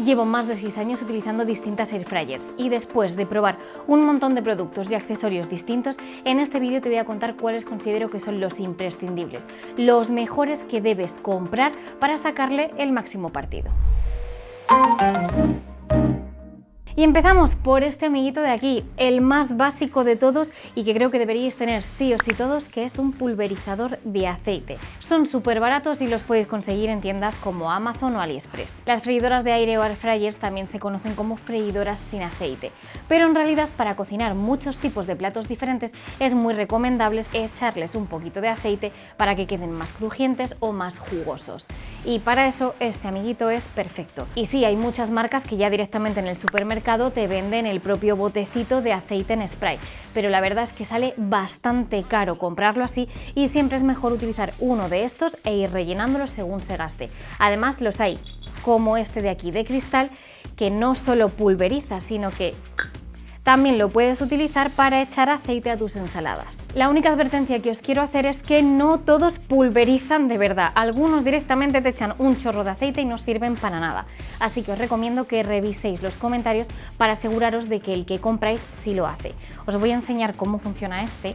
Llevo más de 6 años utilizando distintas air fryers y después de probar un montón de productos y accesorios distintos, en este vídeo te voy a contar cuáles considero que son los imprescindibles, los mejores que debes comprar para sacarle el máximo partido. Y empezamos por este amiguito de aquí, el más básico de todos y que creo que deberíais tener sí o sí todos, que es un pulverizador de aceite. Son súper baratos y los podéis conseguir en tiendas como Amazon o AliExpress. Las freidoras de aire o air fryers también se conocen como freidoras sin aceite, pero en realidad para cocinar muchos tipos de platos diferentes es muy recomendable echarles un poquito de aceite para que queden más crujientes o más jugosos. Y para eso este amiguito es perfecto. Y sí, hay muchas marcas que ya directamente en el supermercado te venden el propio botecito de aceite en spray, pero la verdad es que sale bastante caro comprarlo así y siempre es mejor utilizar uno de estos e ir rellenándolo según se gaste. Además los hay como este de aquí de cristal que no solo pulveriza, sino que también lo puedes utilizar para echar aceite a tus ensaladas. La única advertencia que os quiero hacer es que no todos pulverizan de verdad. Algunos directamente te echan un chorro de aceite y no sirven para nada. Así que os recomiendo que reviséis los comentarios para aseguraros de que el que compráis sí lo hace. Os voy a enseñar cómo funciona este,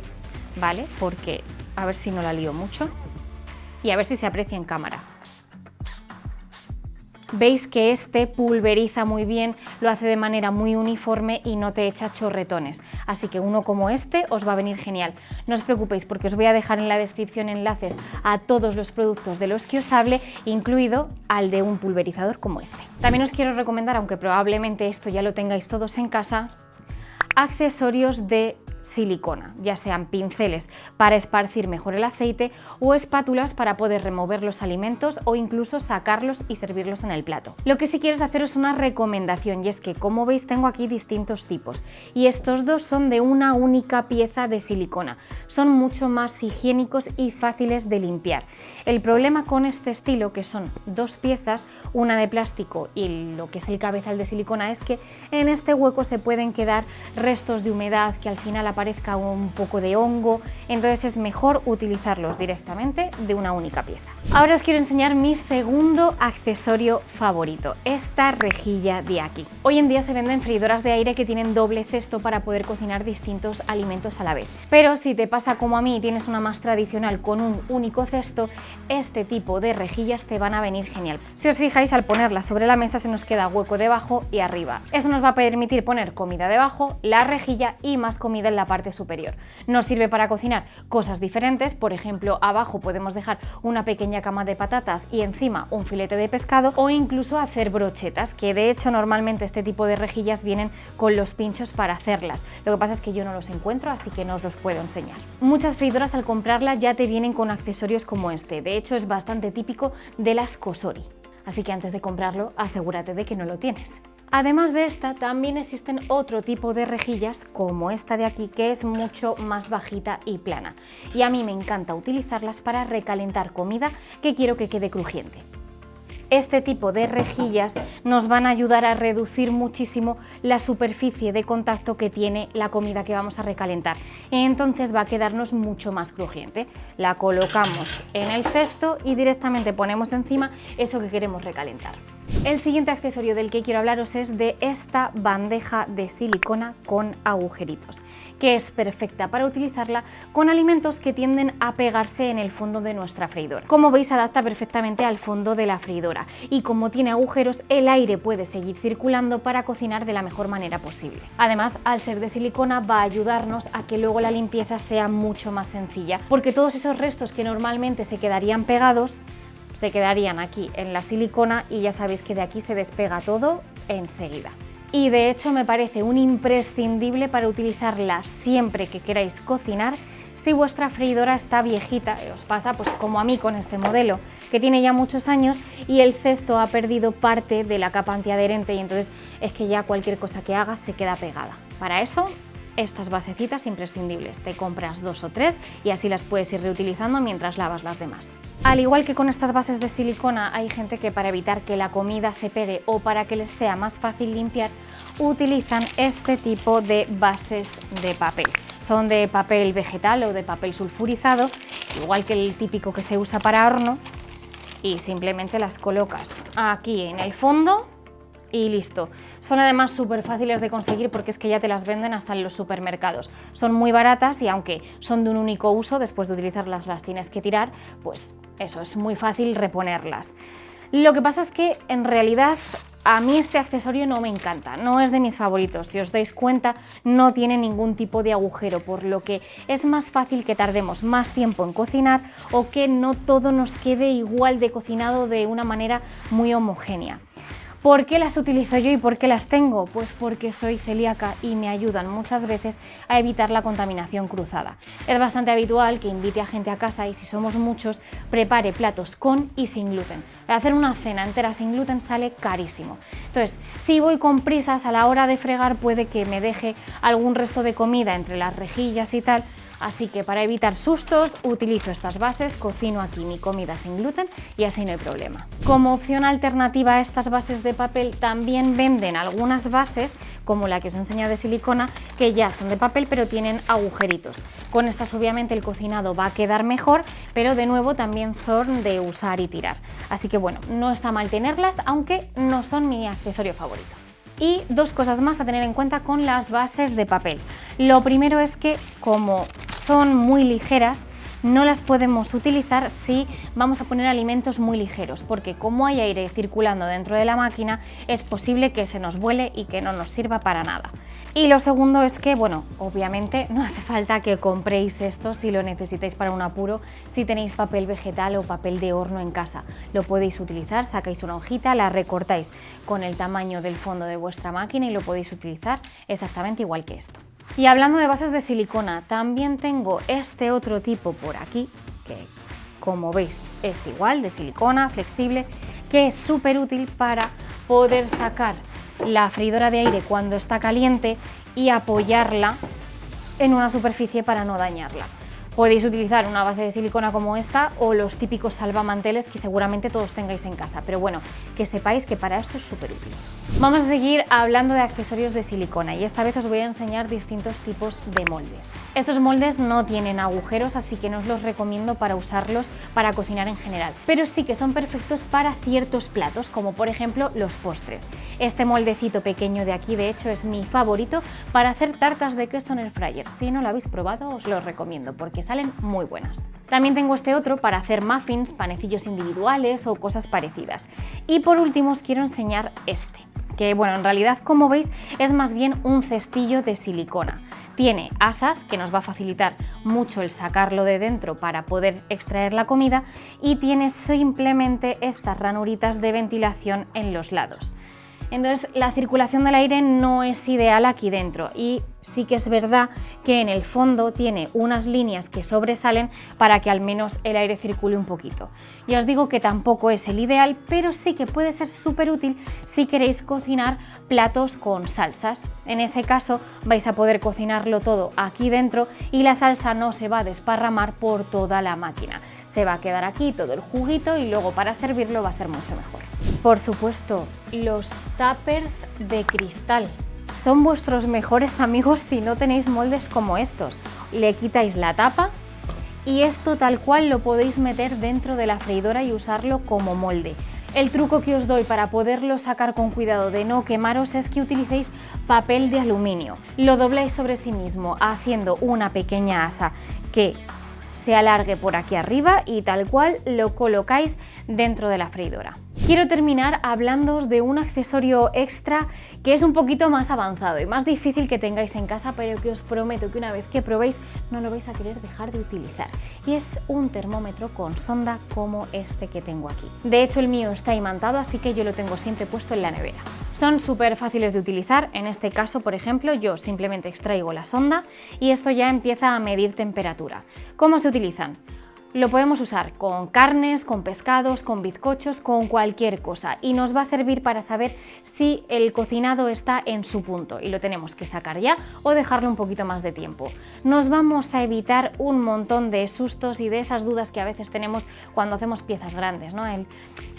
¿vale? Porque a ver si no la lío mucho y a ver si se aprecia en cámara. Veis que este pulveriza muy bien, lo hace de manera muy uniforme y no te echa chorretones, así que uno como este os va a venir genial. No os preocupéis porque os voy a dejar en la descripción enlaces a todos los productos de los que os hable, incluido al de un pulverizador como este. También os quiero recomendar, aunque probablemente esto ya lo tengáis todos en casa, accesorios de silicona, ya sean pinceles para esparcir mejor el aceite o espátulas para poder remover los alimentos o incluso sacarlos y servirlos en el plato. Lo que sí quiero es haceros una recomendación y es que, como veis, tengo aquí distintos tipos y estos dos son de una única pieza de silicona. Son mucho más higiénicos y fáciles de limpiar. El problema con este estilo, que son dos piezas, una de plástico y lo que es el cabezal de silicona, es que en este hueco se pueden quedar restos de humedad, que al final aparezca un poco de hongo, entonces es mejor utilizarlos directamente de una única pieza. Ahora os quiero enseñar mi segundo accesorio favorito, esta rejilla de aquí. Hoy en día se venden freidoras de aire que tienen doble cesto para poder cocinar distintos alimentos a la vez, pero si te pasa como a mí y tienes una más tradicional con un único cesto, este tipo de rejillas te van a venir genial. Si os fijáis, al ponerla sobre la mesa se nos queda hueco debajo y arriba. Eso nos va a permitir poner comida debajo, la rejilla y más comida en la parte superior. Nos sirve para cocinar cosas diferentes, por ejemplo, abajo podemos dejar una pequeña cama de patatas y encima un filete de pescado, o incluso hacer brochetas, que de hecho normalmente este tipo de rejillas vienen con los pinchos para hacerlas. Lo que pasa es que yo no los encuentro, así que no os los puedo enseñar. Muchas freidoras al comprarla ya te vienen con accesorios como este, de hecho es bastante típico de las Cosori, así que antes de comprarlo asegúrate de que no lo tienes. Además de esta, también existen otro tipo de rejillas como esta de aquí, que es mucho más bajita y plana, y a mí me encanta utilizarlas para recalentar comida que quiero que quede crujiente. Este tipo de rejillas nos van a ayudar a reducir muchísimo la superficie de contacto que tiene la comida que vamos a recalentar, entonces va a quedarnos mucho más crujiente. La colocamos en el cesto y directamente ponemos encima eso que queremos recalentar. El siguiente accesorio del que quiero hablaros es de esta bandeja de silicona con agujeritos, que es perfecta para utilizarla con alimentos que tienden a pegarse en el fondo de nuestra freidora. Como veis, se adapta perfectamente al fondo de la freidora y como tiene agujeros, el aire puede seguir circulando para cocinar de la mejor manera posible. Además, al ser de silicona, va a ayudarnos a que luego la limpieza sea mucho más sencilla, porque todos esos restos que normalmente se quedarían pegados se quedarían aquí en la silicona y ya sabéis que de aquí se despega todo enseguida. Y de hecho me parece un imprescindible para utilizarla siempre que queráis cocinar si vuestra freidora está viejita, os pasa pues como a mí con este modelo, que tiene ya muchos años y el cesto ha perdido parte de la capa antiadherente y entonces es que ya cualquier cosa que hagas se queda pegada. Para eso, estas basecitas imprescindibles, te compras 2 o 3 y así las puedes ir reutilizando mientras lavas las demás. Al igual que con estas bases de silicona, hay gente que para evitar que la comida se pegue o para que les sea más fácil limpiar, utilizan este tipo de bases de papel. Son de papel vegetal o de papel sulfurizado, igual que el típico que se usa para horno, y simplemente las colocas aquí en el fondo y listo. Son además súper fáciles de conseguir porque es que ya te las venden hasta en los supermercados. Son muy baratas y aunque son de un único uso, después de utilizarlas las tienes que tirar, pues eso, es muy fácil reponerlas. Lo que pasa es que en realidad a mí este accesorio no me encanta, no es de mis favoritos. Si os dais cuenta, no tiene ningún tipo de agujero, por lo que es más fácil que tardemos más tiempo en cocinar o que no todo nos quede igual de cocinado de una manera muy homogénea. ¿Por qué las utilizo yo y por qué las tengo? Pues porque soy celíaca y me ayudan muchas veces a evitar la contaminación cruzada. Es bastante habitual que invite a gente a casa y si somos muchos, prepare platos con y sin gluten. Hacer una cena entera sin gluten sale carísimo. Entonces, si voy con prisas a la hora de fregar puede que me deje algún resto de comida entre las rejillas y tal. Así que para evitar sustos utilizo estas bases, cocino aquí mi comida sin gluten y así no hay problema. Como opción alternativa a estas bases de papel también venden algunas bases, como la que os enseño de silicona, que ya son de papel pero tienen agujeritos. Con estas obviamente el cocinado va a quedar mejor, pero de nuevo también son de usar y tirar. Así que bueno, no está mal tenerlas, aunque no son mi accesorio favorito. Y dos cosas más a tener en cuenta con las bases de papel. Lo primero es que como son muy ligeras, no las podemos utilizar si vamos a poner alimentos muy ligeros, porque como hay aire circulando dentro de la máquina, es posible que se nos vuele y que no nos sirva para nada. Y lo segundo es que, bueno, obviamente no hace falta que compréis esto si lo necesitáis para un apuro, si tenéis papel vegetal o papel de horno en casa. Lo podéis utilizar, sacáis una hojita, la recortáis con el tamaño del fondo de vuestra máquina y lo podéis utilizar exactamente igual que esto. Y hablando de bases de silicona, también tengo este otro tipo por aquí, que como veis es igual, de silicona, flexible, que es súper útil para poder sacar la freidora de aire cuando está caliente y apoyarla en una superficie para no dañarla. Podéis utilizar una base de silicona como esta o los típicos salvamanteles que seguramente todos tengáis en casa, pero bueno, que sepáis que para esto es súper útil. Vamos a seguir hablando de accesorios de silicona y esta vez os voy a enseñar distintos tipos de moldes. Estos moldes no tienen agujeros, así que no os los recomiendo para usarlos para cocinar en general, pero sí que son perfectos para ciertos platos, como por ejemplo los postres. Este moldecito pequeño de aquí, de hecho, es mi favorito para hacer tartas de queso en el fryer. Si no lo habéis probado, os lo recomiendo porque salen muy buenas. También tengo este otro para hacer muffins, panecillos individuales o cosas parecidas. Y por último os quiero enseñar este, que bueno, en realidad como veis es más bien un cestillo de silicona. Tiene asas que nos va a facilitar mucho el sacarlo de dentro para poder extraer la comida y tiene simplemente estas ranuritas de ventilación en los lados. Entonces la circulación del aire no es ideal aquí dentro y sí que es verdad que en el fondo tiene unas líneas que sobresalen para que al menos el aire circule un poquito. Ya os digo que tampoco es el ideal, pero sí que puede ser súper útil si queréis cocinar platos con salsas. En ese caso vais a poder cocinarlo todo aquí dentro y la salsa no se va a desparramar por toda la máquina. Se va a quedar aquí todo el juguito y luego para servirlo va a ser mucho mejor. Por supuesto, los tuppers de cristal son vuestros mejores amigos si no tenéis moldes como estos. Le quitáis la tapa y esto tal cual lo podéis meter dentro de la freidora y usarlo como molde. El truco que os doy para poderlo sacar con cuidado de no quemaros es que utilicéis papel de aluminio. Lo dobláis sobre sí mismo haciendo una pequeña asa que se alargue por aquí arriba y tal cual lo colocáis dentro de la freidora. Quiero terminar hablándoos de un accesorio extra que es un poquito más avanzado y más difícil que tengáis en casa, pero que os prometo que una vez que probéis no lo vais a querer dejar de utilizar. Y es un termómetro con sonda como este que tengo aquí. De hecho el mío está imantado, así que yo lo tengo siempre puesto en la nevera. Son súper fáciles de utilizar. En este caso, por ejemplo, yo simplemente extraigo la sonda y esto ya empieza a medir temperatura. ¿Cómo se utilizan? Lo podemos usar con carnes, con pescados, con bizcochos, con cualquier cosa y nos va a servir para saber si el cocinado está en su punto y lo tenemos que sacar ya o dejarlo un poquito más de tiempo. Nos vamos a evitar un montón de sustos y de esas dudas que a veces tenemos cuando hacemos piezas grandes, ¿no?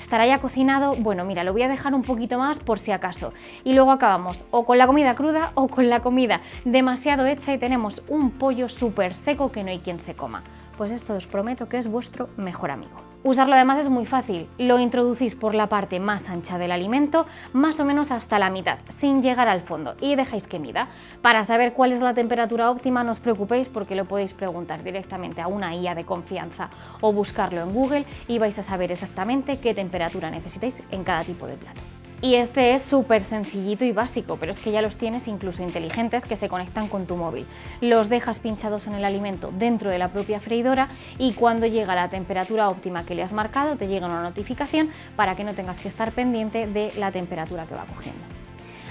¿Estará ya cocinado? Bueno, mira, lo voy a dejar un poquito más por si acaso y luego acabamos o con la comida cruda o con la comida demasiado hecha y tenemos un pollo súper seco que no hay quien se coma. Pues esto os prometo que es vuestro mejor amigo. Usarlo además es muy fácil, lo introducís por la parte más ancha del alimento, más o menos hasta la mitad, sin llegar al fondo, y dejáis que mida. Para saber cuál es la temperatura óptima no os preocupéis porque lo podéis preguntar directamente a una IA de confianza o buscarlo en Google y vais a saber exactamente qué temperatura necesitáis en cada tipo de plato. Y este es súper sencillito y básico, pero es que ya los tienes incluso inteligentes que se conectan con tu móvil. Los dejas pinchados en el alimento dentro de la propia freidora y cuando llega la temperatura óptima que le has marcado te llega una notificación para que no tengas que estar pendiente de la temperatura que va cogiendo.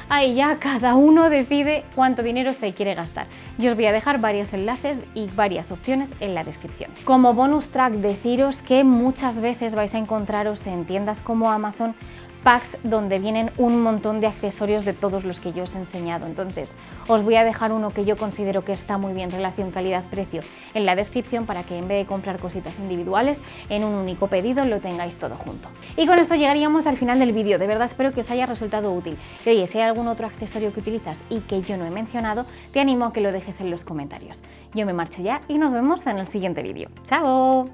Ahí ya cada uno decide cuánto dinero se quiere gastar. Yo os voy a dejar varios enlaces y varias opciones en la descripción. Como bonus track, deciros que muchas veces vais a encontraros en tiendas como Amazon packs donde vienen un montón de accesorios de todos los que yo os he enseñado. Entonces os voy a dejar uno que yo considero que está muy bien relación calidad-precio en la descripción para que en vez de comprar cositas individuales en un único pedido lo tengáis todo junto. Y con esto llegaríamos al final del vídeo. De verdad espero que os haya resultado útil. Y oye, si hay algún otro accesorio que utilizas y que yo no he mencionado, te animo a que lo dejes en los comentarios. Yo me marcho ya y nos vemos en el siguiente vídeo. ¡Chao!